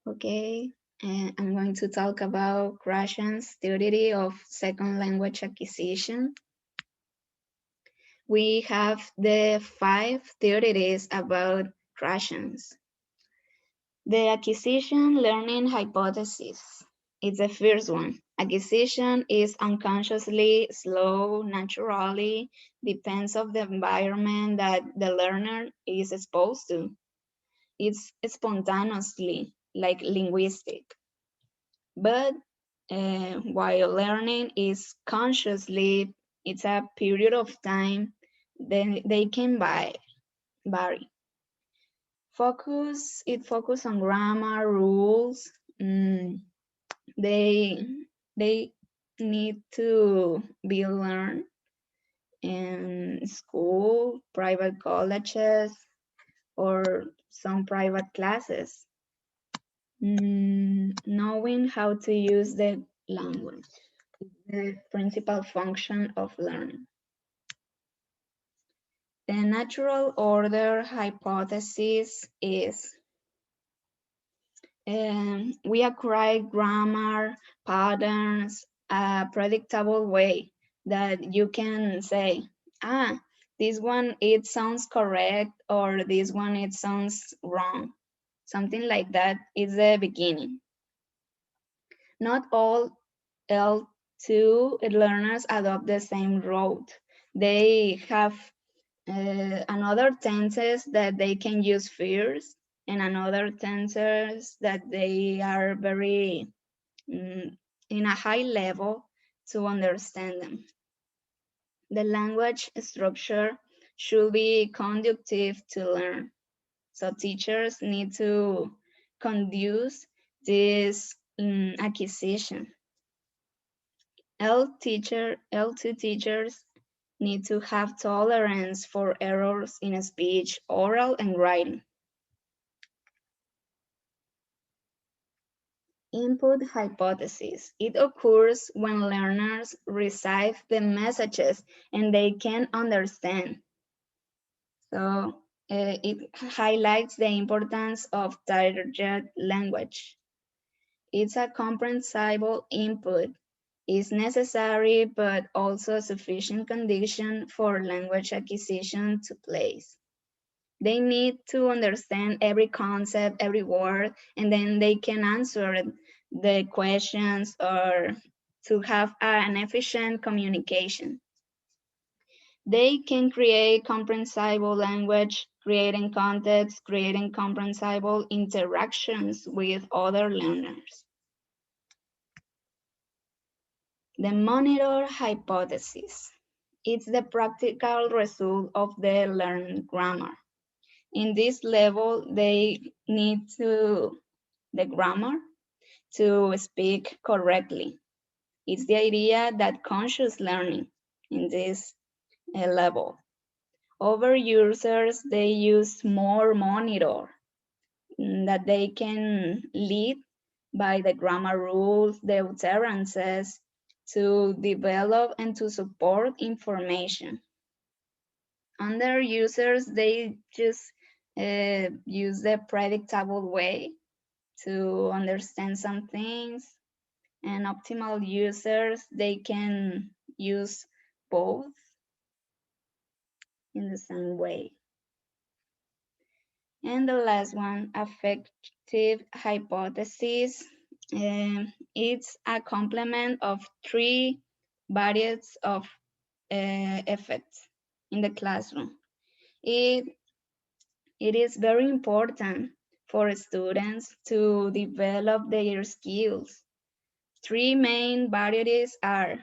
Okay, and I'm going to talk about Krashen's theory of second language acquisition. We have the 5 theories about Krashen's. The acquisition learning hypothesis is the first one. Acquisition is unconsciously slow, naturally, depends on the environment that the learner is exposed to. It's spontaneously, like linguistic. But while learning is consciously, it's a period of time, then they can vary. It focus on grammar, rules. They they need to be learned in school, private colleges, or some private classes. Knowing how to use the language is the principal function of learning. The natural order hypothesis is we acquire grammar patterns a predictable way that you can say, this one it sounds correct or this one it sounds wrong. Something like that is the beginning. Not all L2 learners adopt the same route. They have another tenses that they can use first and another tenses that they are very in a high level to understand them. The language structure should be conducive to learn. So teachers need to conduce this acquisition. L2 teachers need to have tolerance for errors in speech, oral, and writing. Input hypothesis. It occurs when learners receive the messages and they can understand. So it highlights the importance of target language. It's a comprehensible input. Is necessary, but also sufficient condition for language acquisition to place. They need to understand every concept, every word, and then they can answer the questions or to have an efficient communication. They can create comprehensible language, creating context, creating comprehensible interactions with other learners. The monitor hypothesis. It's the practical result of the learned grammar. In this level, they need the grammar to speak correctly. It's the idea that conscious learning in this level. Over users, they use more monitor that they can lead by the grammar rules, the utterances, to develop and to support information. Under users, they just use the predictable way to understand some things, and optimal users, they can use both in the same way. And the last one, affective hypothesis. It's a complement of 3 varieties of effects in the classroom. It is very important for students to develop their skills. 3 main varieties are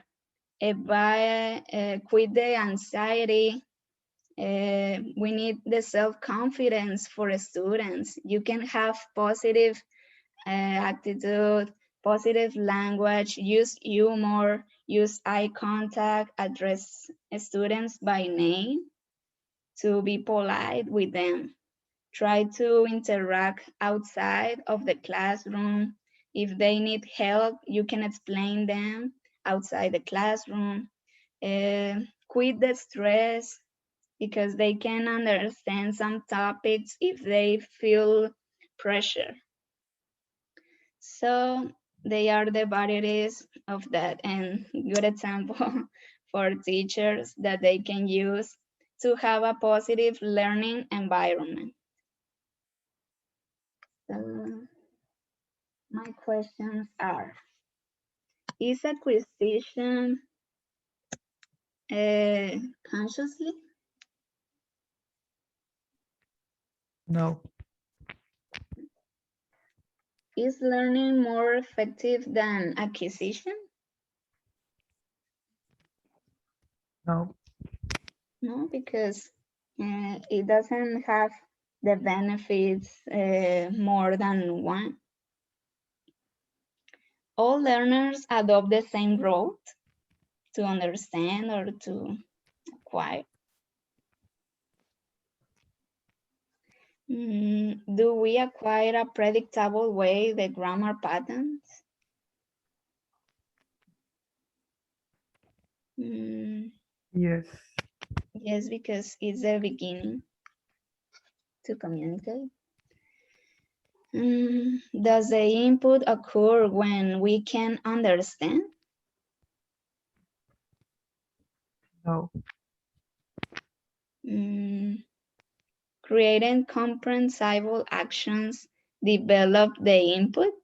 quit the anxiety. We need the self-confidence for students. You can have positive attitude, positive language, use humor, use eye contact, address students by name, to be polite with them. Try to interact outside of the classroom. If they need help, you can explain them outside the classroom. Quit the stress, because they can understand some topics if they feel pressure. So they are the varieties of that, and good example for teachers that they can use to have a positive learning environment. So my questions are, is acquisition consciously? No. Is learning more effective than acquisition? No. No, because it doesn't have the benefits more than one. All learners adopt the same route to understand or to acquire. Do we acquire a predictable way the grammar patterns? Yes. Yes, because it's the beginning to communicate. Does the input occur when we can understand? No. Creating comprehensible actions develop the input?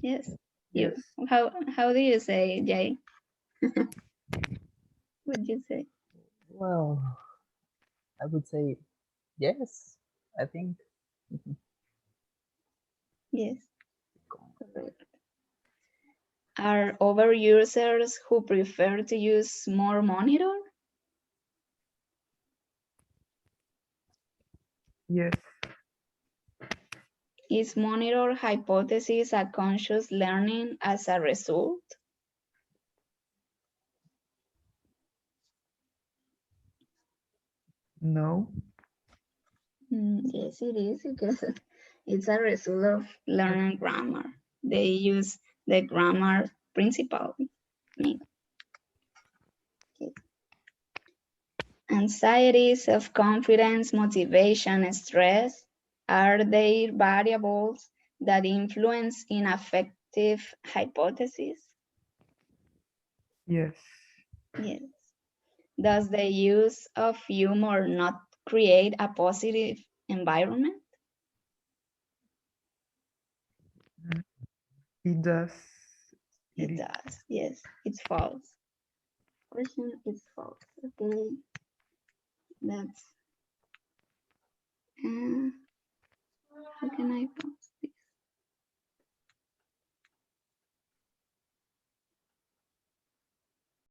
Yes. Yes. How do you say, Jay? What do you say? Well, I would say yes, I think. Yes. Correct. Are over users who prefer to use more monitor? Yes. Is monitor hypothesis a conscious learning as a result? No. Yes, it is, because it's a result of learning grammar. They use the grammar principle. Okay. Anxiety, self-confidence, motivation, stress, are they variables that influence ineffective hypotheses? Yes. Yes. Does the use of humor not create a positive environment? It does. It does. Yes, it's false. Question is false. Okay, that's. How can I pause?